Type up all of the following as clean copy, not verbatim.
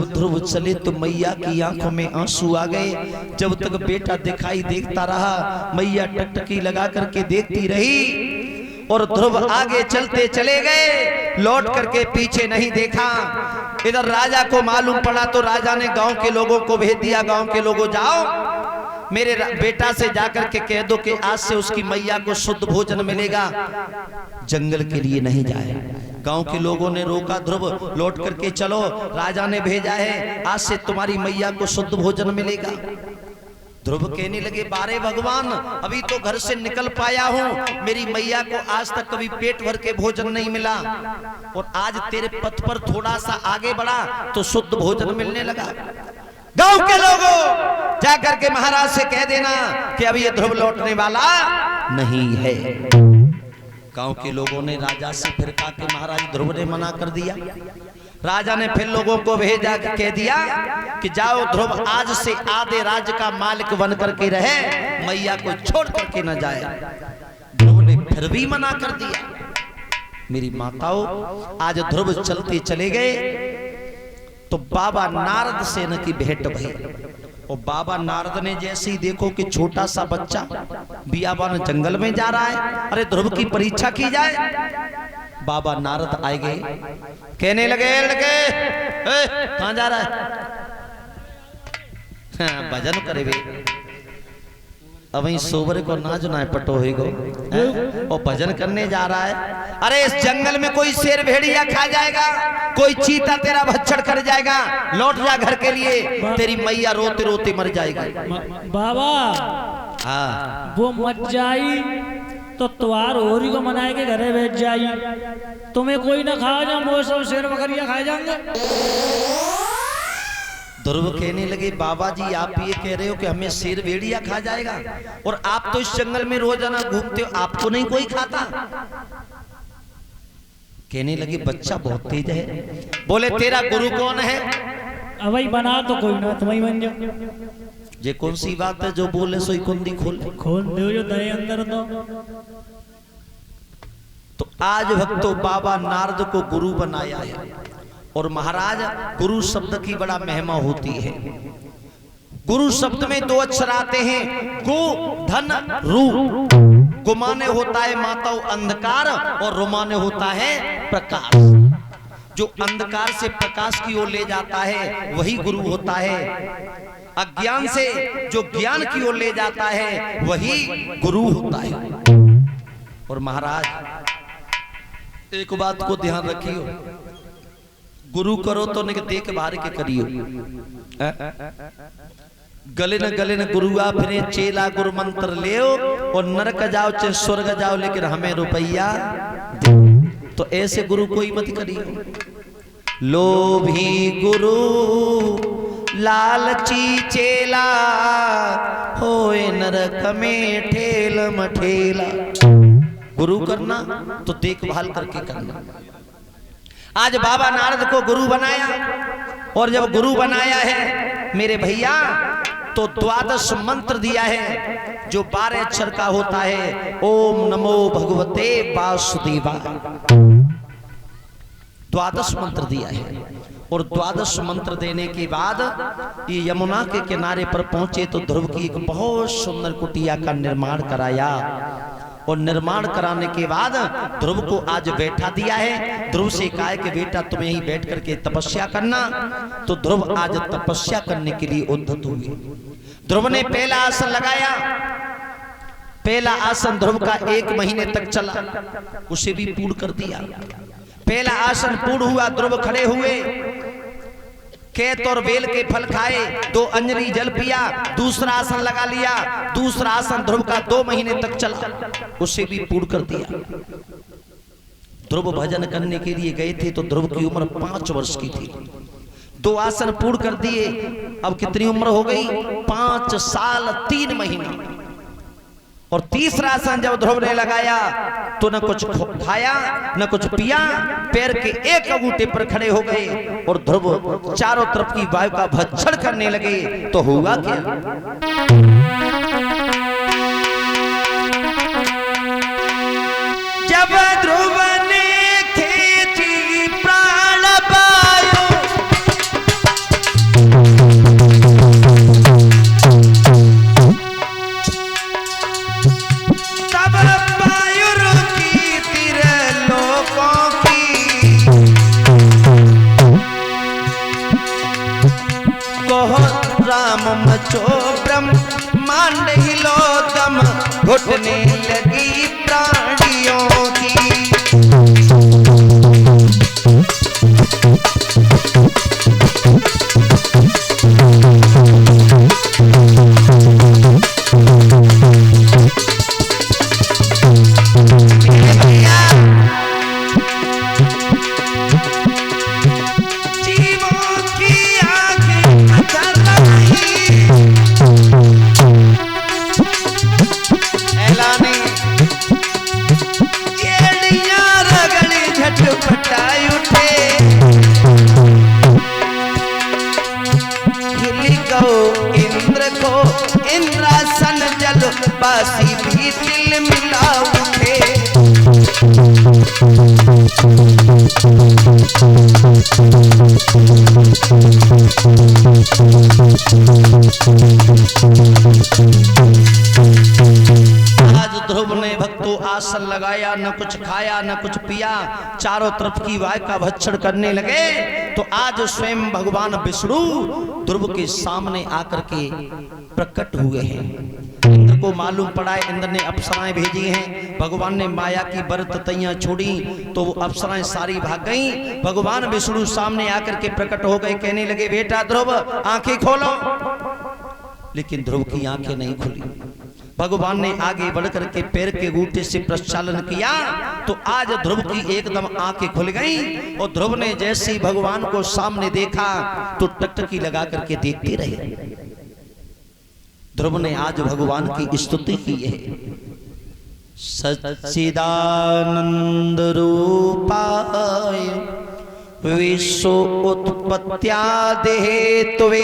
जब ध्रुव चले तो मैया की आंखों में आंसू आ गए। जब तक बेटा दिखाई देखता रहा मैया टकटकी लगा करके देखती रही और ध्रुव आगे चलते चले गए, लौट करके पीछे नहीं देखा। इधर राजा को मालूम पड़ा तो राजा ने गांव के लोगों को भेज दिया, गांव के लोगों जाओ मेरे बेटा से जाकर के कह दो कि आज से उसकी मैया को शुद्ध भोजन मिलेगा, जंगल के लिए नहीं जाए। गांव के लोगों ने रोका, ध्रुव लौट करके चलो, राजा ने भेजा है, आज से तुम्हारी मैया को शुद्ध भोजन मिलेगा। ध्रुव कहने लगे बारे भगवान, अभी तो घर से निकल पाया हूँ, मेरी मैया को आज तक कभी पेट भर के भोजन नहीं मिला, और आज तेरे पथ पर थोड़ा सा आगे बढ़ा तो शुद्ध भोजन मिलने लगा। गांव के लोगों जाकर के महाराज से कह देना कि अभी ये ध्रुव लौटने वाला नहीं है। गांव के लोगों ने राजा से फिर कहा कि महाराज ध्रुव ने मना कर दिया। राजा ने फिर लोगों को भेजा, कह दिया कि जाओ ध्रुव आज से आधे राज्य का मालिक बन करके रहे, मैया को छोड़ करके न जाए। ध्रुव ने फिर भी मना कर दिया। मेरी माताओं, आज ध्रुव चलते चले गए तो बाबा नारद से न की भेंट भई। और बाबा नारद ने जैसे ही देखो कि छोटा सा बच्चा बियाबान जंगल में जा रहा है, अरे ध्रुव की परीक्षा की जाए। बाबा नारद आए गए, कहने लगे लगे कहां जा रहा है? भजन करे वे अब सोबर को ना जुना पटो हो और भजन करने जा रहा है। अरे इस जंगल में कोई शेर भेड़िया खा जाएगा, कोई चीता तेरा भक्षण कर जाएगा, लौट जा घर के लिए, तेरी मैया रोते रोते मर जाएगी। बाबा हाँ वो मत जाई तो त्योहार होरी को मनाए के घरे भेज जाई, तुम्हें कोई ना खा जा, मोह सब शेर बकरिया खाए जाएंगे। ध्रुव कहने लगे बाबा जी आप ये कह रहे हो कि हमें शेर भेड़िया खा जाएगा, और आप तो इस जंगल में रोजाना घूमते हो, आपको नहीं कोई खाता? कहने लगे बच्चा बहुत तेज है। बोले तेरा गुरु कौन है? अबई बना तो कोई ना, तुम्हें बन जाओ। ये कौन सी बात है जो बोले सोई कुंदी खोल खोल दो जो दे अंदर दो। तो आज भक्तों बाबा नारद को गुरु बनाया है, और महाराज गुरु शब्द की बड़ा महिमा होती है। गुरु शब्द में दो अक्षर आते हैं, गु धन रू। गु माने होता है माताओं अंधकार, और रू माने होता है प्रकाश। जो अंधकार से प्रकाश की ओर ले जाता है वही गुरु होता है, अज्ञान से जो ज्ञान की ओर ले जाता है वही गुरु होता है। और महाराज एक बात को ध्यान रखियो, गुरु करो तो नहीं देख बाहर के करियो। गले न गुरुआ फिरे चेला गुरु मंत्र ले, और नरक जाओ चाहे स्वर्ग जाओ, लेकिन हमें रुपया तो ऐसे गुरु कोई मत करियो। लोभी गुरु लालची चेला, होए नरक में ठेल मठेला। गुरु करना तो देखभाल करके करना। आज बाबा नारद को गुरु बनाया, और जब गुरु बनाया है मेरे भैया तो 12 मंत्र दिया है, जो 12 अक्षर का होता है। ओम नमो भगवते वासुदेवाय, 12 मंत्र दिया है। और 12 मंत्र देने के बाद ये यमुना के किनारे पर पहुंचे तो ध्रुव की एक बहुत सुंदर कुटिया का निर्माण कराया, और निर्माण कराने के बाद ध्रुव को आज बैठा दिया है। ध्रुव से कहा कि बेटा तुम्हें ही बैठ करके तपस्या करना, तो ध्रुव आज तपस्या करने के लिए उद्यत हुए। ध्रुव ने पहला आसन लगाया, पहला आसन ध्रुव का 1 महीने तक चला, उसे भी पूर्ण कर दिया। पहला आसन पूर्ण हुआ, ध्रुव खड़े हुए, केत और बेल के फल खाए, 2 अंजलि जल पिया, दूसरा आसन लगा लिया। दूसरा आसन ध्रुव का 2 महीने तक चला, उसे भी पूर्ण कर दिया। ध्रुव भजन करने के लिए गए थे तो ध्रुव की उम्र 5 वर्ष की थी। 2 आसन पूर्ण कर दिए, अब कितनी उम्र हो गई? 5 साल 3 महीने। और तीसरा आसन जब ध्रुव ने लगाया तो न कुछ खाया न कुछ पिया, पैर के एक अंगूठे पर खड़े हो गए, और ध्रुव चारों तरफ की वायु का भक्षण करने लगे। तो हुआ क्या? जब ध्रुव ने खींची प्राण वायु, राम मचो ब्रह्मांड हिलो दम घुटने लगी प्राणियों की। इंद्र को इंद्रासन जल बासी भी दिल मिला उठे। आज ध्रुव ने भक्तों आसन लगाया, न कुछ खाया न कुछ पिया, चारों तरफ की वाय का भक्षण करने लगे। तो आज स्वयं भगवान विष्णु ध्रुव के सामने आकर के प्रकट हुए हैं। इंद्र को मालूम पड़ा है, इंद्र ने अप्सराएं भेजी हैं। भगवान ने माया की बरत तैयां छोड़ी तो वो अप्सराएं सारी भाग गईं। भगवान विष्णु सामने आकर के प्रकट हो गए, कहने लगे बेटा ध्रुव आंखें खोलो। लेकिन ध्रुव की आंखें नहीं खुली। भगवान ने आगे बढ़कर के पैर के अंगूठे से प्रक्षालन किया तो आज ध्रुव की एकदम आंखें खुल गईं। और ध्रुव ने जैसे ही भगवान को सामने देखा तो टकटकी लगा करके देखते रहे। ध्रुव ने आज भगवान की स्तुति की है। सच्चिदानंद रूपाय विश्व उत्पत्त्यादि हेतवे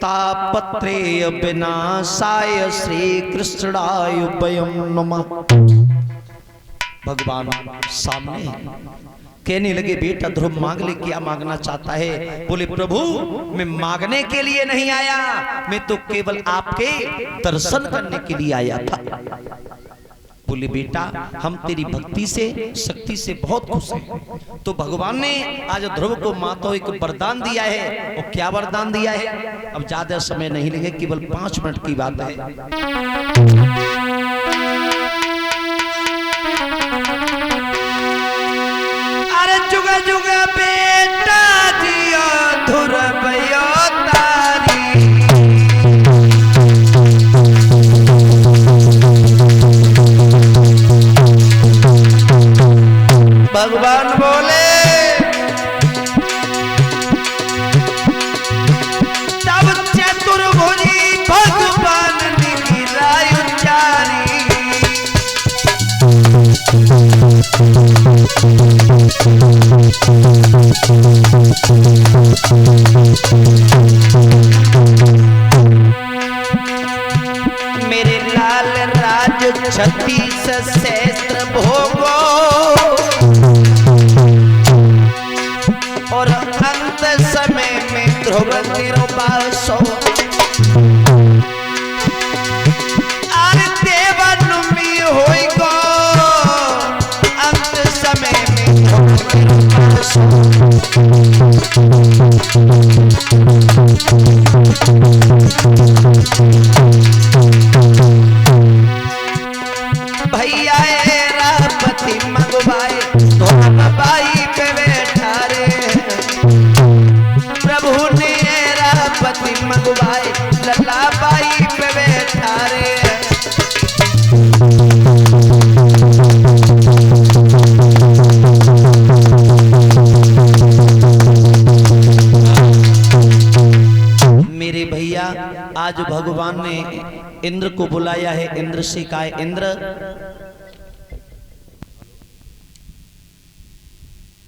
तापत्रेय विनाशाय श्री कृष्णाय वयं नमः। भगवान सामने कहने लगे बेटा ध्रुव मांग ले, क्या मांगना चाहता है? बोले प्रभु मैं मांगने के लिए नहीं आया, मैं तो केवल आपके दर्शन करने के लिए आया था। बोले बेटा हम तेरी भक्ति से शक्ति से बहुत खुश हैं। तो भगवान ने आज ध्रुव को मातो एक वरदान दिया है। और क्या वरदान दिया है? अब ज्यादा समय नहीं लगे, केवल 5 मिनट की बात है। अरे जुगा जुगा बेटा दिया ध्रुव तारी। भगवान बोले तब चतुर्भुजी भगवान ने गिराय उच्चारी। मेरे लाल राज 36 सहस्त्र भोगो और अंत समय में ध्रुव निरुपासो। अरे देवन में होई गो अंत समय में ध्रुव निरुपासो। भैया रापति मंगवाए धोम बाई पे बैठा रे। प्रभु ने रापति मंगवाए लला बाई पे बैठा रे। मेरे भैया आज भगवान ने इंद्र को बुलाया है। इंद्र से कहा इंद्र